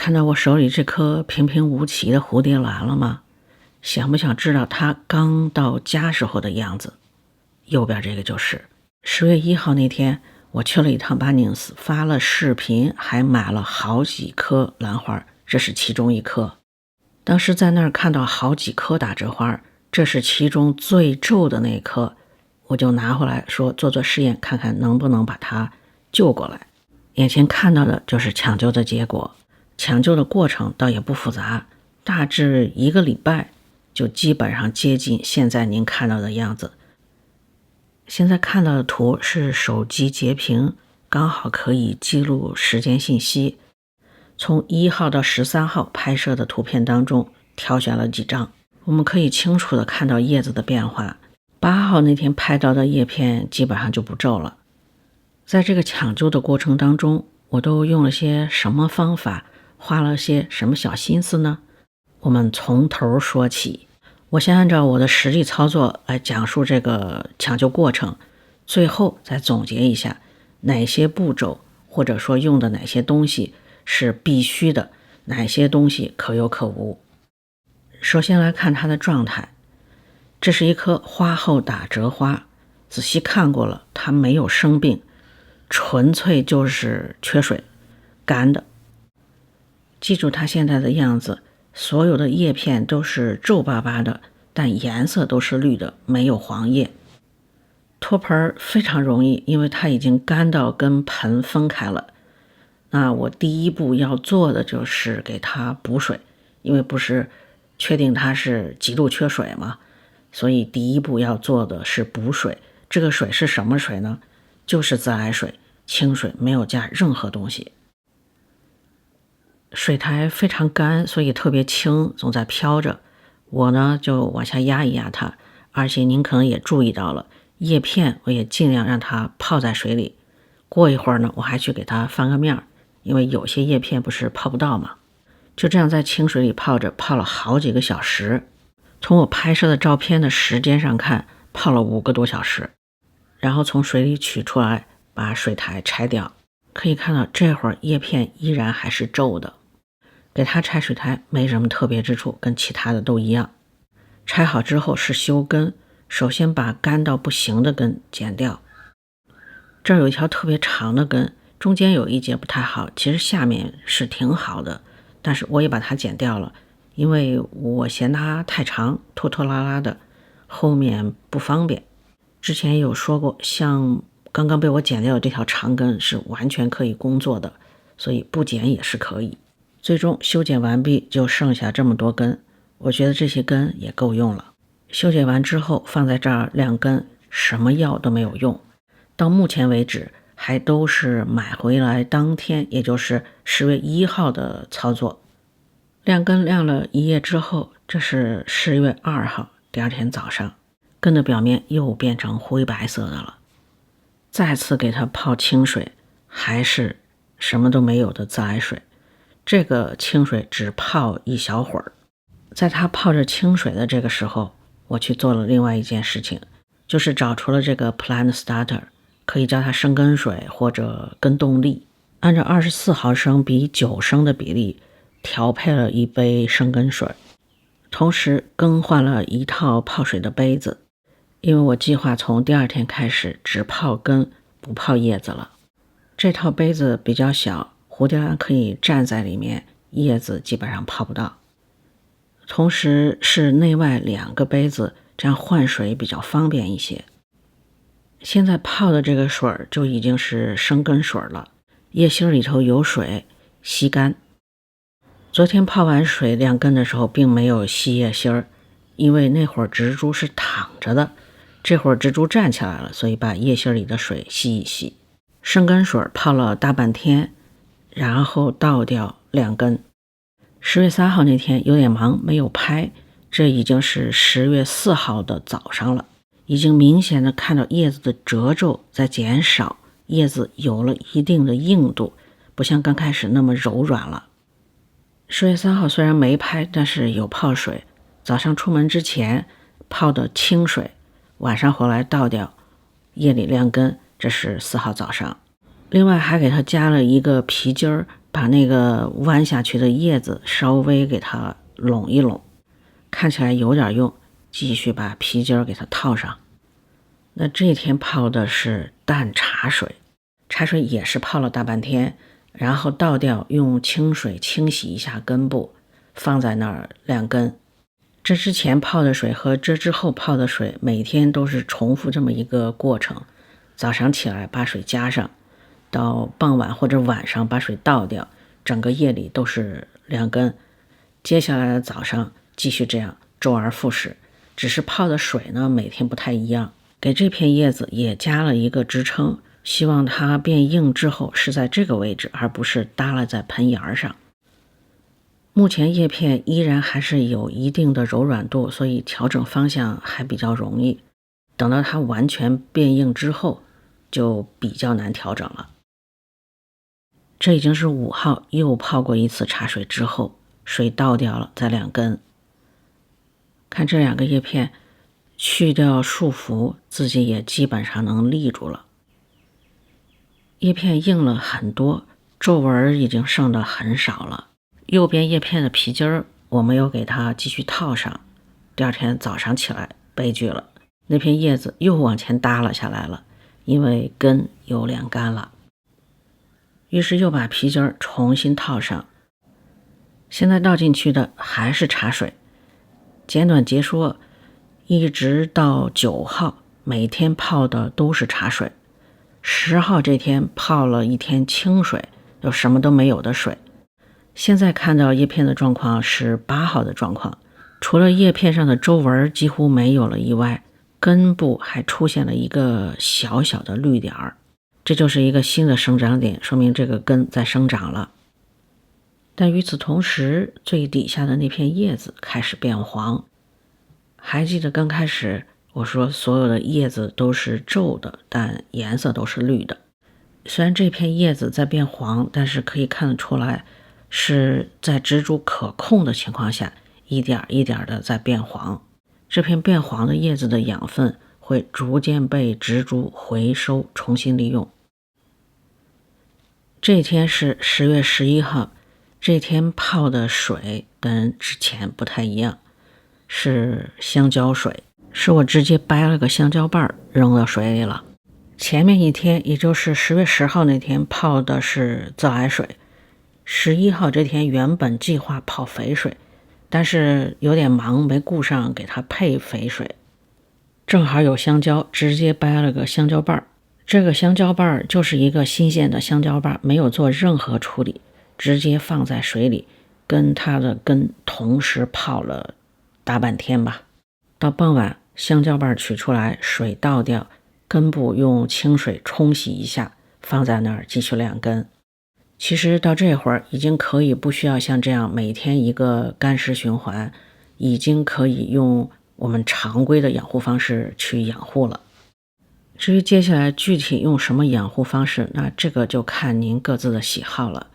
看到我手里这颗平平无奇的蝴蝶兰了吗？想不想知道它刚到家时候的样子？右边这个就是10月1号那天，我去了一趟巴宁斯，发了视频，还买了好几颗兰花，这是其中一颗。当时在那儿看到好几颗打折花，这是其中最皱的那颗，我就拿回来说做实验，看看能不能把它救过来。眼前看到的就是抢救的结果，抢救的过程倒也不复杂，大致1个礼拜就基本上接近现在您看到的样子。现在看到的图是手机截屏，刚好可以记录时间信息。从1号到13号拍摄的图片当中挑选了几张，我们可以清楚地看到叶子的变化。8号那天拍到的叶片基本上就不皱了。在这个抢救的过程当中，我都用了些什么方法，花了些什么小心思呢？我们从头说起。我先按照我的实际操作来讲述这个抢救过程，最后再总结一下哪些步骤或者说用的哪些东西是必须的，哪些东西可有可无。首先来看它的状态，这是一颗花后打折花，仔细看过了，它没有生病，纯粹就是缺水，干的。记住它现在的样子，所有的叶片都是皱巴巴的，但颜色都是绿的，没有黄叶。脱盆非常容易，因为它已经干到跟盆分开了。那我第一步要做的就是给它补水，因为不是确定它是极度缺水嘛，所以第一步要做的是补水。这个水是什么水呢？就是自来水，清水，没有加任何东西。水苔非常干，所以特别轻，总在飘着。我呢就往下压一压它，而且您可能也注意到了，叶片我也尽量让它泡在水里。过一会儿呢，我还去给它翻个面，因为有些叶片不是泡不到嘛。就这样在清水里泡着，泡了好几个小时。从我拍摄的照片的时间上看，泡了5个多小时。然后从水里取出来，把水苔拆掉。可以看到这会儿叶片依然还是皱的。给它拆水苔没什么特别之处，跟其他的都一样。拆好之后是修根，首先把干到不行的根剪掉。这儿有一条特别长的根，中间有一节不太好，其实下面是挺好的，但是我也把它剪掉了，因为我嫌它太长，拖拖拉拉的，后面不方便。之前有说过，像刚刚被我剪掉的这条长根是完全可以工作的，所以不剪也是可以。最终修剪完毕，就剩下这么多根，我觉得这些根也够用了。修剪完之后放在这儿晾根，什么药都没有用。到目前为止还都是买回来当天，也就是10月1号的操作。晾根晾了1夜之后，这是10月2号第二天早上，根的表面又变成灰白色的了。再次给它泡清水，还是什么都没有的自来水。这个清水只泡1小会儿。在它泡着清水的这个时候，我去做了另外一件事情，就是找出了这个 Plant Starter， 可以叫它生根水或者根动力。按照24毫升比9升的比例调配了1杯生根水，同时更换了一套泡水的杯子，因为我计划从第2天开始只泡根不泡叶子了。这套杯子比较小，蝴蝶兰可以站在里面，叶子基本上泡不到。同时是内外2个杯子，这样换水比较方便一些。现在泡的这个水就已经是生根水了，叶心里头有水，吸干。昨天泡完水晾根的时候并没有吸叶心，因为那会儿植株是躺着的，这会儿植株站起来了，所以把叶心里的水吸一吸。生根水泡了大半天，然后倒掉晾根。10月3号那天有点忙没有拍，这已经是10月4号的早上了，已经明显的看到叶子的褶皱在减少，叶子有了一定的硬度，不像刚开始那么柔软了。10月3号虽然没拍，但是有泡水，早上出门之前泡的清水，晚上回来倒掉，夜里晾根，这是4号早上。另外还给它加了一个皮筋儿，把那个弯下去的叶子稍微给它拢一拢，看起来有点用，继续把皮筋给它套上。那这天泡的是淡茶水，茶水也是泡了大半天，然后倒掉，用清水清洗一下根部，放在那儿晾根。这之前泡的水和这之后泡的水每天都是重复这么一个过程，早上起来把水加上，到傍晚或者晚上把水倒掉，整个夜里都是晾根。接下来的早上继续这样，周而复始，只是泡的水呢每天不太一样。给这片叶子也加了一个支撑，希望它变硬之后是在这个位置，而不是耷拉在盆沿上。目前叶片依然还是有一定的柔软度，所以调整方向还比较容易。等到它完全变硬之后，就比较难调整了。这已经是5号，又泡过一次茶水之后，水倒掉了，再晾根。看这2个叶片，去掉束缚，自己也基本上能立住了。叶片硬了很多，皱纹已经剩的很少了。右边叶片的皮筋我没有给它继续套上，第二天早上起来悲剧了，那片叶子又往前耷拉下来了，因为根又晾干了。于是又把皮筋重新套上。现在倒进去的还是茶水。简短截说，一直到9号，每天泡的都是茶水。10号这天泡了一天清水，有什么都没有的水。现在看到叶片的状况是8号的状况，除了叶片上的皱纹几乎没有了以外，根部还出现了一个小小的绿点儿，这就是一个新的生长点，说明这个根在生长了。但与此同时，最底下的那片叶子开始变黄。还记得刚开始我说所有的叶子都是皱的，但颜色都是绿的。虽然这片叶子在变黄，但是可以看得出来是在植株可控的情况下，一点一点的在变黄。这片变黄的叶子的养分会逐渐被植株回收，重新利用。这天是10月11号，这天泡的水跟之前不太一样，是香蕉水，是我直接掰了个香蕉瓣扔到水里了。前面一天，也就是10月10号那天泡的是自来水。11号这天原本计划泡肥水，但是有点忙，没顾上给它配肥水。正好有香蕉，直接掰了个香蕉瓣。这个香蕉瓣就是一个新鲜的香蕉瓣，没有做任何处理，直接放在水里，跟它的根同时泡了大半天吧。到傍晚，香蕉瓣取出来，水倒掉，根部用清水冲洗一下，放在那儿继续晾根。其实到这会儿已经可以不需要像这样每天一个干湿循环，已经可以用我们常规的养护方式去养护了。至于接下来具体用什么养护方式，那这个就看您各自的喜好了，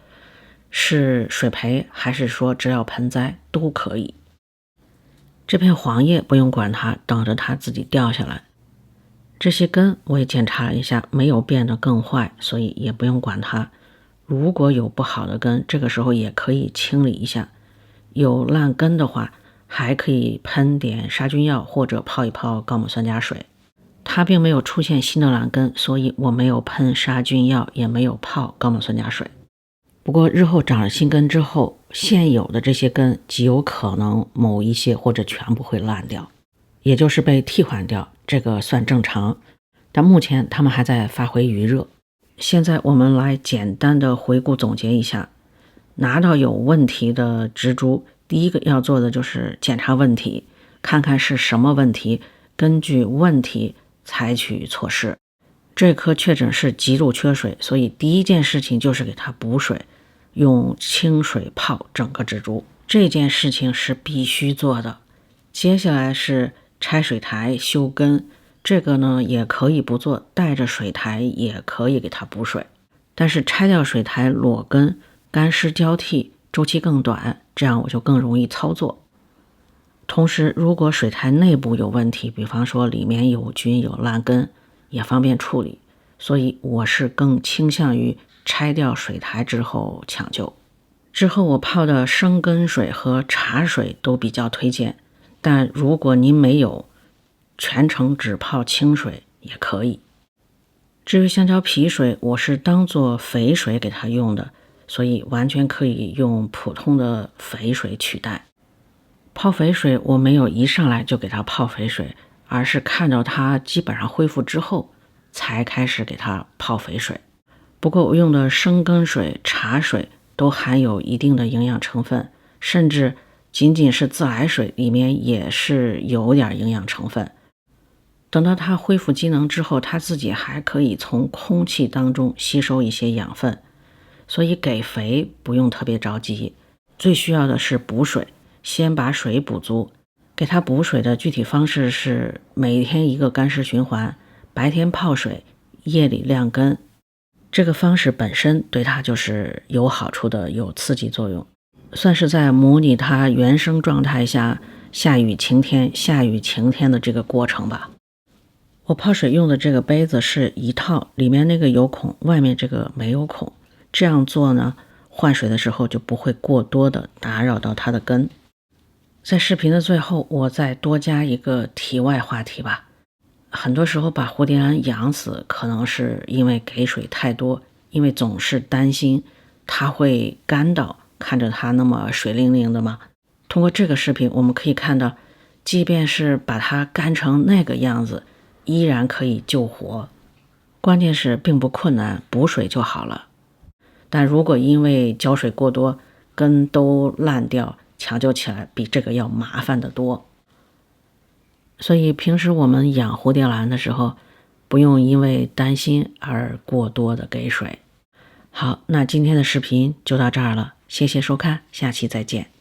是水培还是说只要盆栽都可以。这片黄叶不用管它，等着它自己掉下来。这些根我也检查了一下，没有变得更坏，所以也不用管它。如果有不好的根，这个时候也可以清理一下。有烂根的话，还可以喷点杀菌药或者泡一泡高锰酸钾水。它并没有出现新的烂根，所以我没有喷杀菌药，也没有泡高锰酸钾水。不过日后长了新根之后，现有的这些根极有可能某一些或者全部会烂掉，也就是被替换掉，这个算正常。但目前它们还在发挥余热。现在我们来简单的回顾总结一下，拿到有问题的植株，第一个要做的就是检查问题，看看是什么问题，根据问题采取措施。这棵确诊是极度缺水，所以第一件事情就是给它补水，用清水泡整个植株，这件事情是必须做的。接下来是拆水台修根，这个呢也可以不做，带着水台也可以给它补水，但是拆掉水台裸根，干湿交替，周期更短，这样我就更容易操作。同时如果水台内部有问题，比方说里面有菌有烂根，也方便处理，所以我是更倾向于拆掉水台之后抢救。之后我泡的生根水和茶水都比较推荐，但如果您没有，全程只泡清水也可以。至于香蕉皮水，我是当做肥水给它用的，所以完全可以用普通的肥水取代。泡肥水我没有一上来就给它泡肥水，而是看着它基本上恢复之后才开始给它泡肥水。不过我用的生根水、茶水都含有一定的营养成分，甚至仅仅是自来水里面也是有点营养成分。等到它恢复机能之后，它自己还可以从空气当中吸收一些养分，所以给肥不用特别着急，最需要的是补水，先把水补足。给它补水的具体方式是每天一个干湿循环，白天泡水，夜里晾根。这个方式本身对它就是有好处的，有刺激作用，算是在模拟它原生状态下下雨晴天、下雨晴天的这个过程吧。我泡水用的这个杯子是一套，里面那个有孔，外面这个没有孔。这样做呢，换水的时候就不会过多的打扰到它的根。在视频的最后，我再多加一个题外话题吧。很多时候把蝴蝶兰养死，可能是因为给水太多，因为总是担心它会干到，看着它那么水灵灵的嘛。通过这个视频，我们可以看到，即便是把它干成那个样子，依然可以救活。关键是并不困难，补水就好了。但如果因为浇水过多，根都烂掉，抢救起来比这个要麻烦得多。所以平时我们养蝴蝶兰的时候，不用因为担心而过多的给水。好，那今天的视频就到这儿了，谢谢收看，下期再见。